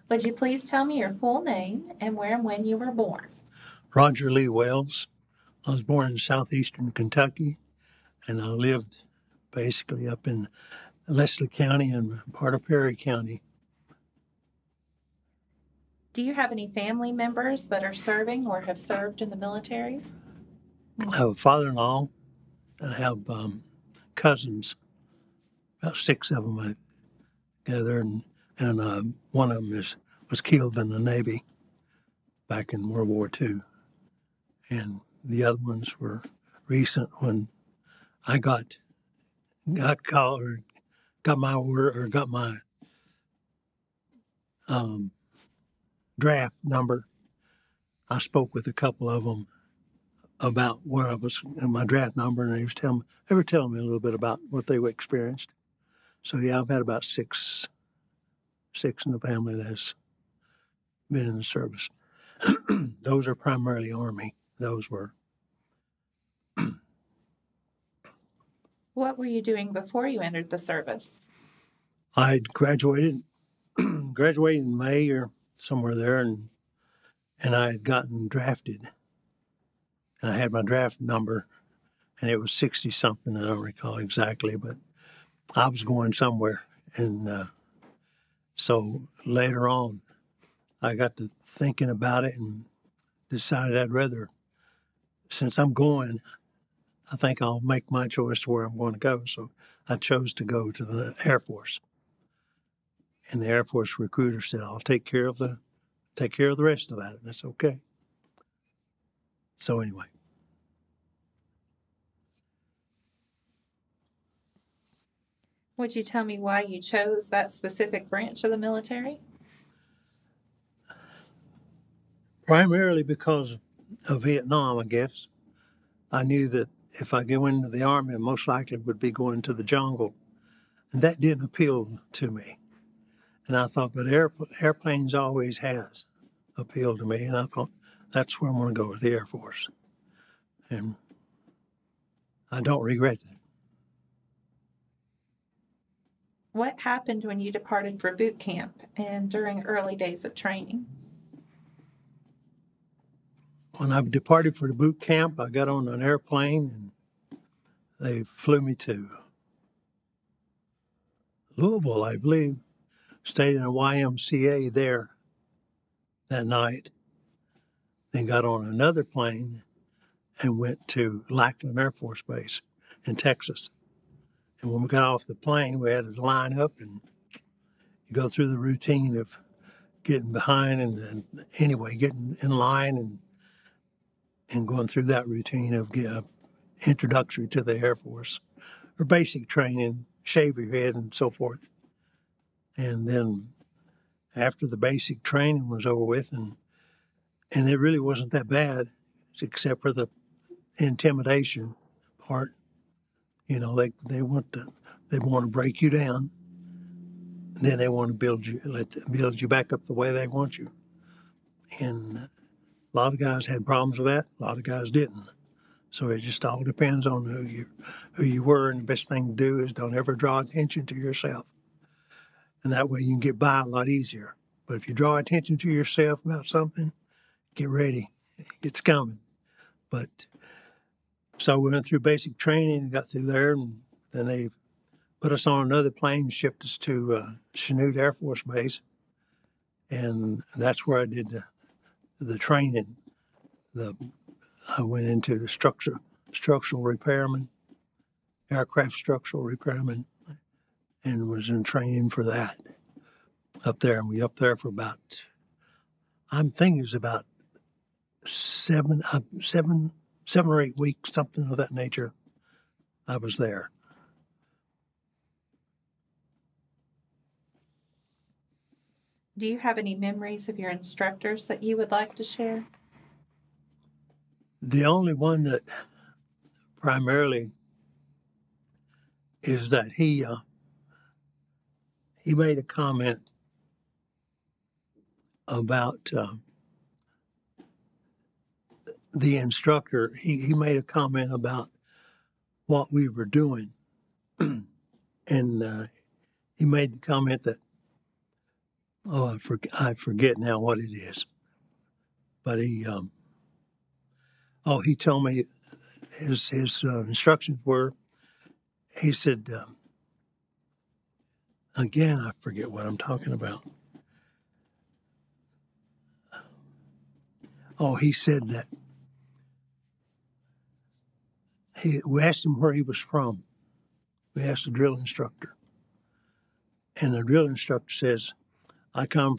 Would you please tell me your full name and where and when you were born? Roger Lee Wells. I was born in southeastern Kentucky, and I lived basically up in Leslie County and part of Perry County. Do you have any family members that are serving or have served in the military? I have a father-in-law, and I have cousins, about 6 of them together, and one of them was killed in the Navy back in World War II. And the other ones were recent when I got called or got my order or got my draft number. I spoke with a couple of them about where I was in my draft number, and they were telling me a little bit about what they experienced. So yeah, I've had about six in the family that's been in the service. Those are primarily Army. Those were. What were you doing before you entered the service? I graduated in May or somewhere there, and I had gotten drafted. And I had my draft number, and it was 60-something. I don't recall exactly, but I was going somewhere. And so later on, I got to thinking about it and decided I'd rather, since I'm going, I think I'll make my choice to where I'm going to go. So I chose to go to the Air Force. And the Air Force recruiter said, I'll take care of the rest of that. That's okay. So anyway. Would you tell me why you chose that specific branch of the military? Primarily because of Vietnam, I guess. I knew that if I go into the Army, I most likely would be going to the jungle. And that didn't appeal to me. And I thought, but airplanes always has appealed to me. And I thought, that's where I'm going to go with the Air Force. And I don't regret that. What happened when you departed for boot camp and during early days of training? When I departed for the boot camp, I got on an airplane and they flew me to Louisville, I believe. Stayed in a YMCA there that night. Then got on another plane and went to Lackland Air Force Base in Texas. And when we got off the plane, we had to line up and you go through the routine of getting behind and anyway, getting in line and going through that routine of introductory to the Air Force or basic training, shave your head and so forth. And then after the basic training was over with, and it really wasn't that bad, except for the intimidation part. You know, they want to break you down, and then they want to build you back up the way they want you. And a lot of guys had problems with that. A lot of guys didn't. So it just all depends on who you were, and the best thing to do is don't ever draw attention to yourself. And that way you can get by a lot easier. But if you draw attention to yourself about something, get ready. It's coming. But so we went through basic training and got through there, and then they put us on another plane and shipped us to Chanute Air Force Base. And that's where I did the training. I went into the structural repairman, aircraft structural repairman, and was in training for that. up there, and we up there for about, I'm thinking it was about 7 or 8 weeks, something of that nature. I was there. Do you have any memories of your instructors that you would like to share? The only one that primarily is that he made a comment about the instructor. He made a comment about what we were doing, and he made the comment that, I forget now what it is, but he told me his instructions were, he said, again, I forget what I'm talking about. He said that we asked him where he was from. We asked the drill instructor, and the drill instructor says, I come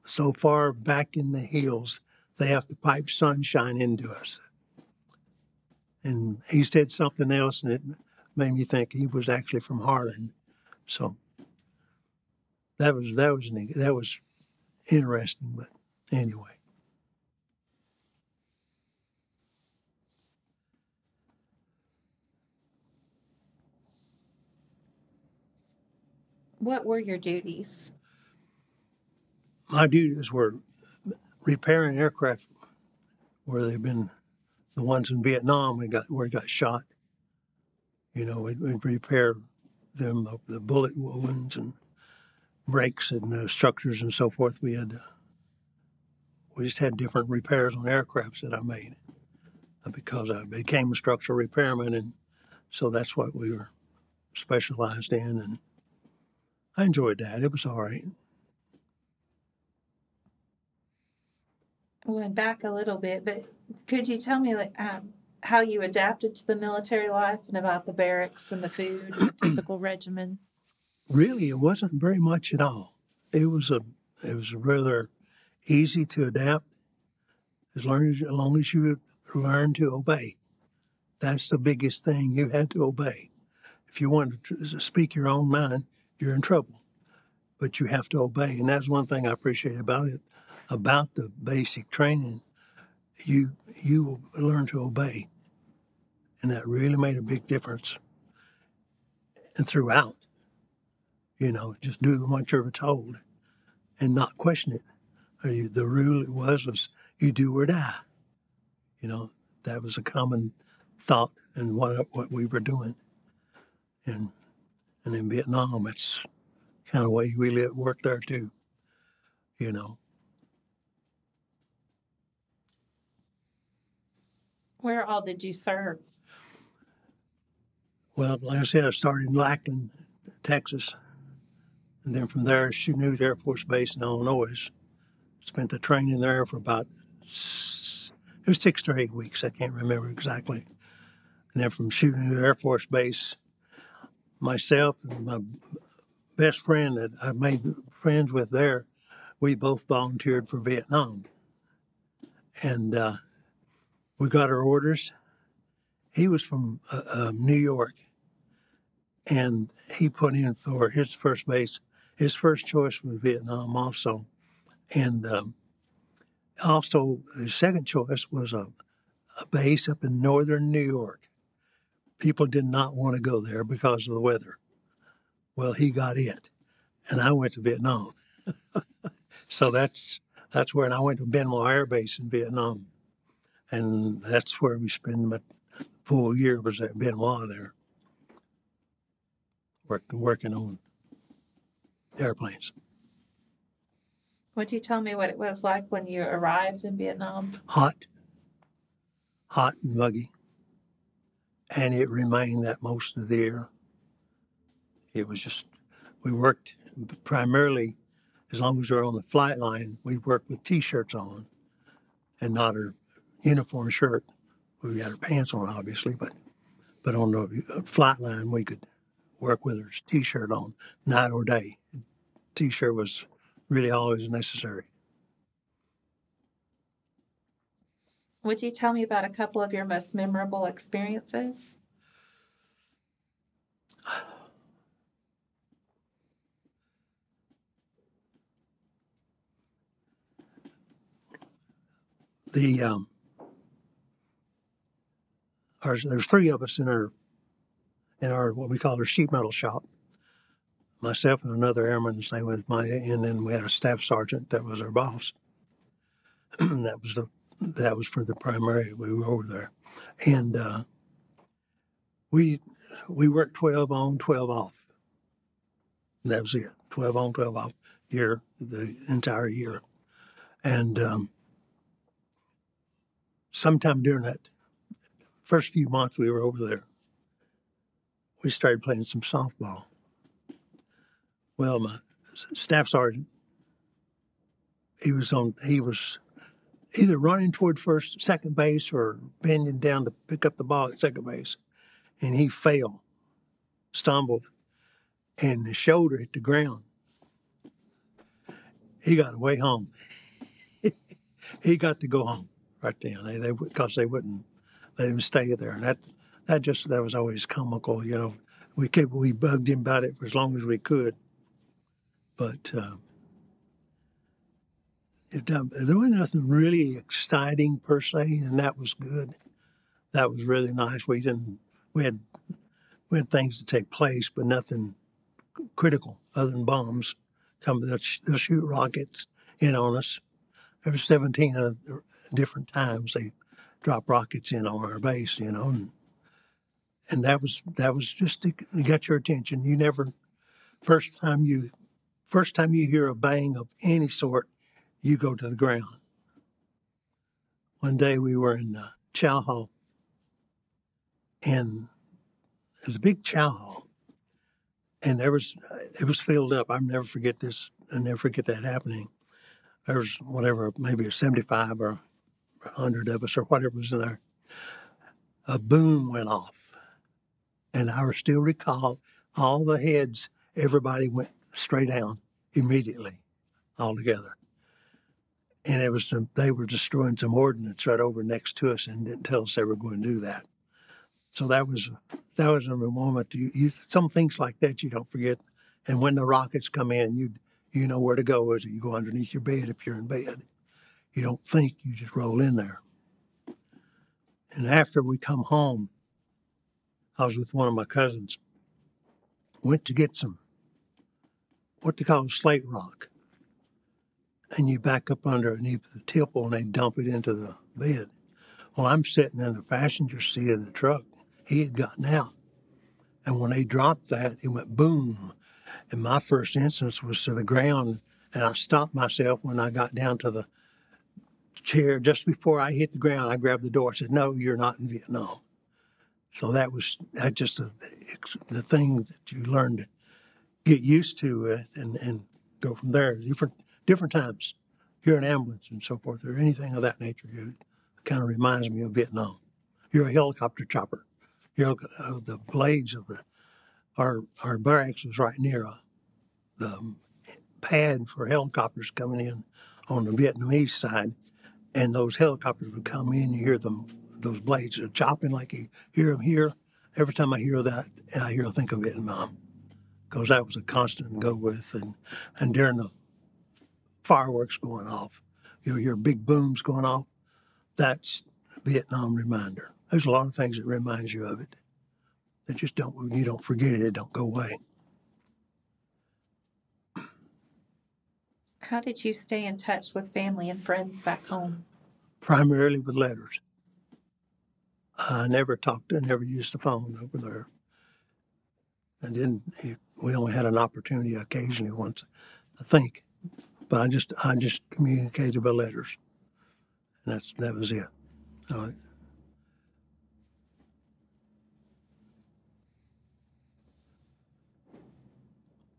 so far back in the hills, they have to pipe sunshine into us. And he said something else, and it made me think he was actually from Harlan. So that was interesting. But anyway, What were your duties? my duties were repairing aircraft where they've been, the ones in Vietnam where we got shot. We'd repair them, the bullet wounds and brakes and structures and so forth. We just had different repairs on aircrafts that I made because I became a structural repairman, and so that's what we were specialized in, and I enjoyed that. It was all right. I went back a little bit, but could you tell me how you adapted to the military life and about the barracks and the food and the physical regimen? Really, it wasn't very much at all. It was rather easy to adapt as long as you learn to obey. That's the biggest thing. You had to obey. If you wanted to speak your own mind, you're in trouble. But you have to obey, and that's one thing I appreciate about it. About the basic training, you learn to obey, and that really made a big difference. And throughout, just do what you're told, and not question it. The rule was you do or die. That was a common thought and what we were doing. And in Vietnam, it's kind of the way we work there too. Where all did you serve? Well, like I said, I started in Lackland, Texas, and then from there, Chanute Air Force Base in Illinois. Spent the training there for about, it was 6 to 8 weeks. I can't remember exactly. And then from Chanute Air Force Base, myself and my best friend that I made friends with there, we both volunteered for Vietnam. And we got our orders. He was from New York, and he put in for his first base. His first choice was Vietnam also. And also his second choice was a base up in northern New York. People did not want to go there because of the weather. Well, he got it, and I went to Vietnam. So that's where, and I went to Benoit Air Base in Vietnam. And that's where we spent my full year, was at Benoit there, working on airplanes. Would you tell me what it was like when you arrived in Vietnam? Hot and muggy. And it remained that most of the year. It was just, we worked primarily, as long as we were on the flight line, we worked with T-shirts on and not our uniform shirt. We had our pants on, obviously, but on the flight line, we could work with our T-shirt on, night or day. It T-shirt was really always necessary. Would you tell me about a couple of your most memorable experiences? There's three of us in our what we call our sheet metal shop. Myself and another airman, same with Maya, and then we had a staff sergeant that was our boss. that was for the primary. We were over there, and we worked 12 on, 12 off. And that was it. 12 on, 12 off the entire year, and sometime during that first few months we were over there, we started playing some softball. Well, my staff sergeant, he was either running toward second base or bending down to pick up the ball at second base, and he fell, stumbled, and his shoulder hit the ground. He got away home. He got to go home right then, because they wouldn't let him stay there, and that was always comical, you know. We bugged him about it for as long as we could. But there was nothing really exciting per se, and that was good. That was really nice. We had things to take place, but nothing critical other than bombs. They'll shoot rockets in on us. There were 17 different times they dropped rockets in on our base, you know, and that was just to get your attention. You never first time you hear a bang of any sort, you go to the ground. One day we were in chow hall, and it was a big chow hall, and it was filled up. I'll never forget this. I'll never forget that happening. There was maybe 75 or 100 of us or whatever was in there. A boom went off, and I still recall all the heads. Everybody went straight down immediately, all together. And they were destroying some ordnance right over next to us and didn't tell us they were going to do that. So that was a moment. Some things like that you don't forget. And when the rockets come in, you know where to go. As you go underneath your bed if you're in bed. You don't think, you just roll in there. And after we come home, I was with one of my cousins. Went to get some what they call slate rock. And you back up underneath the tipple and they dump it into the bed. Well, I'm sitting in the passenger seat of the truck. He had gotten out. And when they dropped that, it went boom. And my first instance was to the ground. And I stopped myself when I got down to the chair. Just before I hit the ground, I grabbed the door and said, "No, you're not in Vietnam." So that just the thing that you learn to get used to it and go from there. Different times. You're an ambulance and so forth, or anything of that nature. It kind of reminds me of Vietnam. You're a helicopter chopper. The blades of our barracks was right near the pad for helicopters coming in on the Vietnamese side, and those helicopters would come in. You hear those blades are chopping like you hear them here. Every time I hear that, I think of Vietnam, because that was a constant to go with, and during the fireworks going off, you hear big booms going off. That's a Vietnam reminder. There's a lot of things that reminds you of it. That just you don't forget it. It don't go away. How did you stay in touch with family and friends back home? Primarily with letters. I never used the phone over there. We only had an opportunity occasionally once, I think. But I just communicated by letters. And that was it.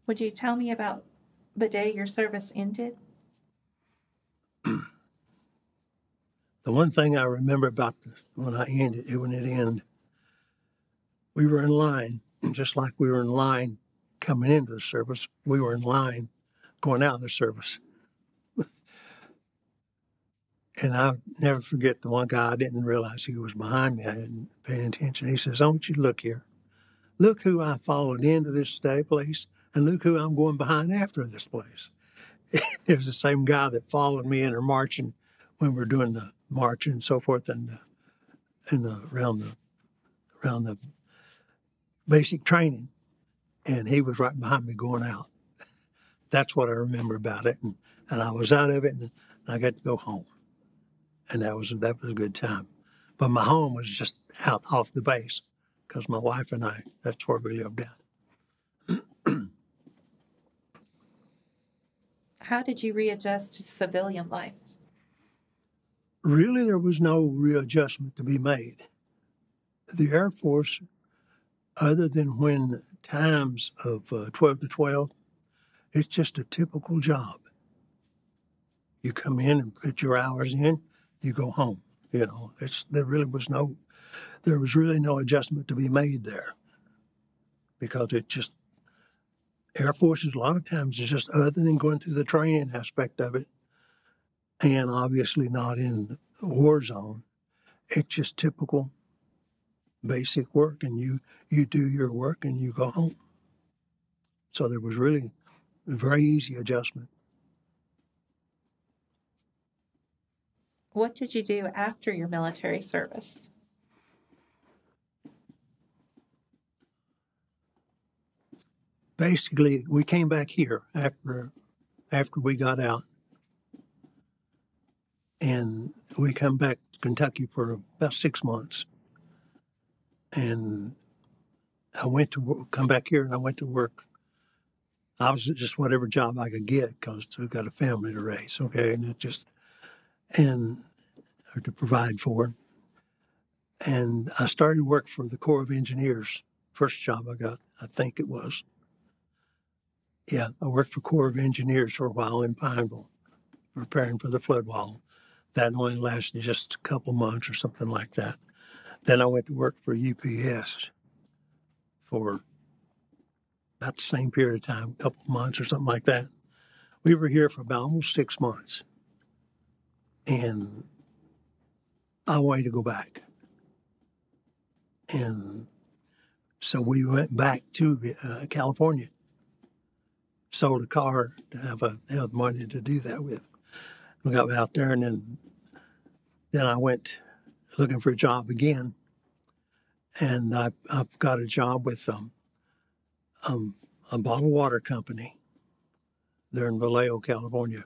Would you tell me about the day your service ended? The one thing I remember about when it ended, we were in line, just like we were in line coming into the service. We were in line going out of the service. And I'll never forget the one guy, I didn't realize he was behind me. I hadn't paid attention. He says, I want you to look here. Look who I followed into this place, and look who I'm going behind after this place. It was the same guy that followed me in our marching when we were doing the marching and so forth, and around the basic training. And he was right behind me going out. That's what I remember about it. And I was out of it, and I got to go home. And that was a good time. But my home was just out off the base because my wife and I, that's where we lived at. How did you readjust to civilian life? Really, there was no readjustment to be made. The Air Force, other than when times of 12 to 12, it's just a typical job. You come in and put your hours in, you go home. You know, there was really no adjustment to be made there, because Air Force is a lot of times is just, other than going through the training aspect of it, and obviously not in the war zone, it's just typical basic work, and you do your work and you go home. So there was really a very easy adjustment. What did you do after your military service? Basically, we came back here after we got out, and we come back to Kentucky for about 6 months. And I went to come back here, and I went to work. I was just whatever job I could get, because I've got a family to raise, okay, or to provide for. And I started work for the Corps of Engineers. First job I got, I think it was. Yeah, I worked for Corps of Engineers for a while in Pineville, preparing for the flood wall. That only lasted just a couple months or something like that. Then I went to work for UPS for about the same period of time, a couple months or something like that. We were here for about almost 6 months. And I wanted to go back. And so we went back to California, sold a car to have money to do that with. We got out there, and then I went looking for a job again. And I've got a job with a bottled water company there in Vallejo, California.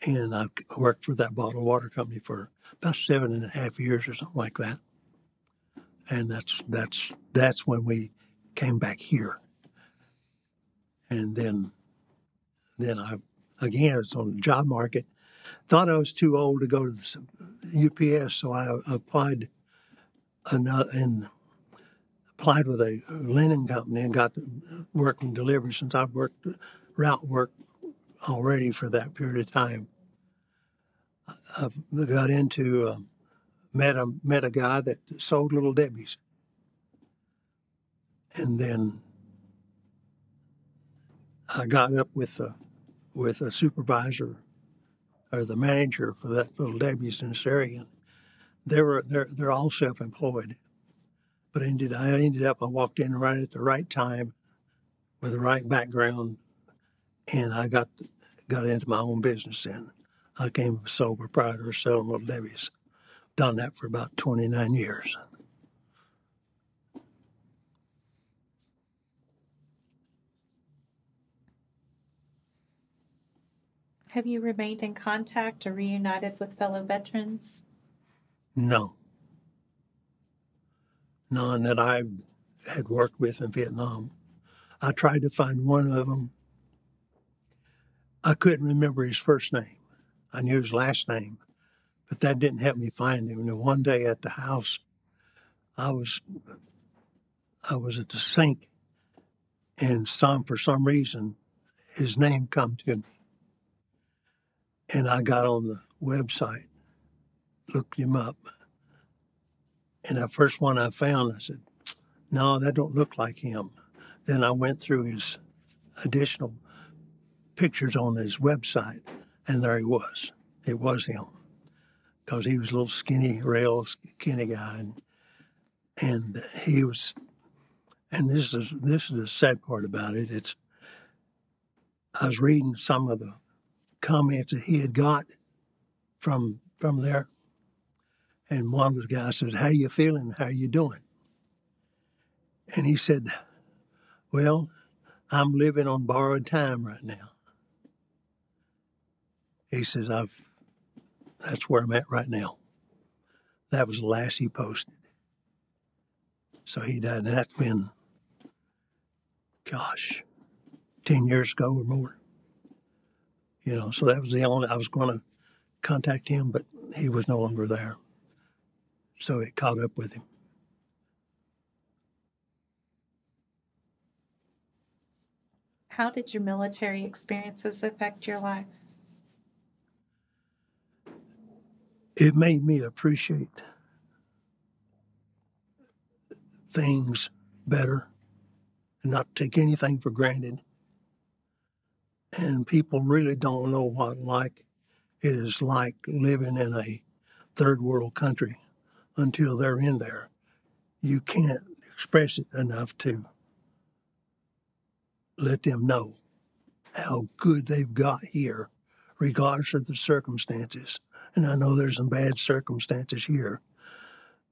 And I worked for that bottled water company for about 7.5 years or something like that. And that's when we came back here. And then again, it's on the job market. Thought I was too old to go to the UPS, so I applied with a linen company and got to work in delivery, since I've worked route work already for that period of time. I got into, met a guy that sold Little Debbie's. And then I got up with a supervisor or the manager for that Little Debbie's in this area. They're all self-employed. But I walked in right at the right time with the right background, and I got into my own business then. I became a sole proprietor selling Little Debbie's. Done that for about 29 years. Have you remained in contact or reunited with fellow veterans? No. None that I had worked with in Vietnam. I tried to find one of them. I couldn't remember his first name. I knew his last name, but that didn't help me find him. And one day at the house, I was at the sink, and for some reason, his name come to me. And I got on the website, looked him up. And the first one I found, I said, no, that don't look like him. Then I went through his additional pictures on his website, and there he was. It was him, because he was a little skinny, rail skinny guy, and he was. And this is the sad part about it. I was reading some of the comments that he had got from there, and one of the guys said, "How you feeling? How you doing?" And he said, "Well, I'm living on borrowed time right now." He says, that's where I'm at right now. That was the last he posted. So he died, and that's been, 10 years ago or more. So that was the only, I was going to contact him, but he was no longer there. So it caught up with him. How did your military experiences affect your life? It made me appreciate things better and not take anything for granted. And people really don't know what it is like living in a third world country until they're in there. You can't express it enough to let them know how good they've got here, regardless of the circumstances. And I know there's some bad circumstances here,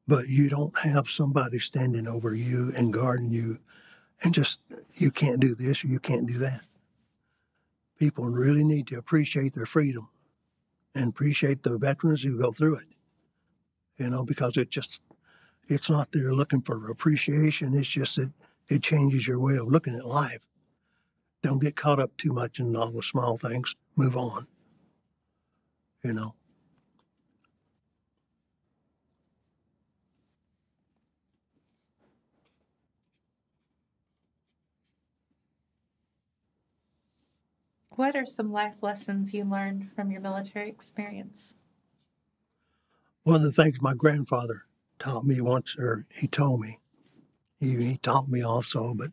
but you don't have somebody standing over you and guarding you and just, you can't do this or you can't do that. People really need to appreciate their freedom and appreciate the veterans who go through it, because it's not they're looking for appreciation. It's just that it changes your way of looking at life. Don't get caught up too much in all the small things. Move on, What are some life lessons you learned from your military experience? One of the things my grandfather taught me once, or he told me, he taught me also, but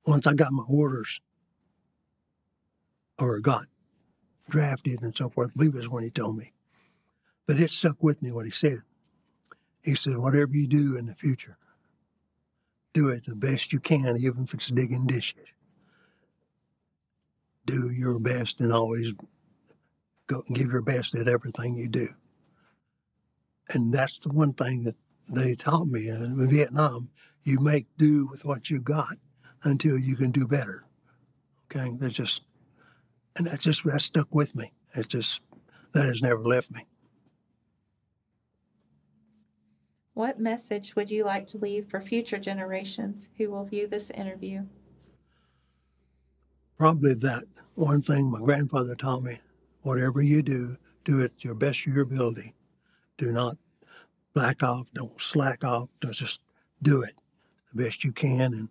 once I got my orders or got drafted and so forth, I believe is when he told me. But it stuck with me what he said. He said, whatever you do in the future, do it the best you can, even if it's digging dishes. Do your best and always go give your best at everything you do. And that's the one thing that they taught me in Vietnam. You make do with what you got until you can do better. Okay, that stuck with me. That has never left me. What message would you like to leave for future generations who will view this interview? Probably that one thing my grandfather taught me: whatever you do, do it to your best of your ability. Do not back off, don't slack off, just do it the best you can and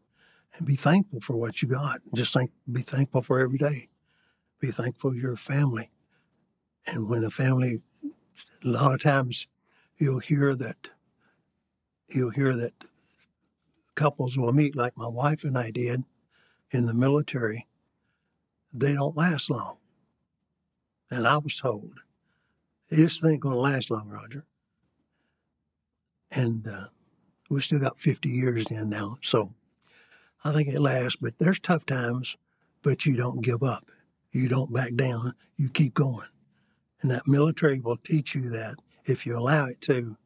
be thankful for what you got. Be thankful for every day. Be thankful for your family. And when a family, a lot of times you'll hear that couples will meet, like my wife and I did in the military. They don't last long. And I was told, this ain't going to last long, Roger. And we still got 50 years in now. So I think it lasts, but there's tough times, but you don't give up. You don't back down. You keep going. And that military will teach you that if you allow it to.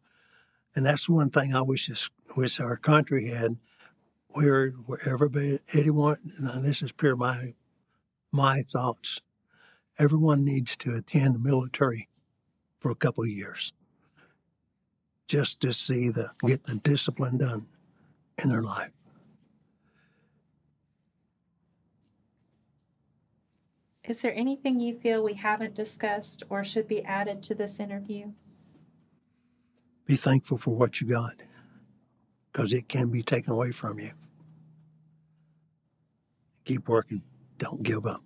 And that's one thing I wish our country had, where everybody, anyone, and this is pure my thoughts, everyone needs to attend the military for a couple of years, just to get the discipline done in their life. Is there anything you feel we haven't discussed or should be added to this interview? Be thankful for what you got, because it can be taken away from you. Keep working. Don't give up.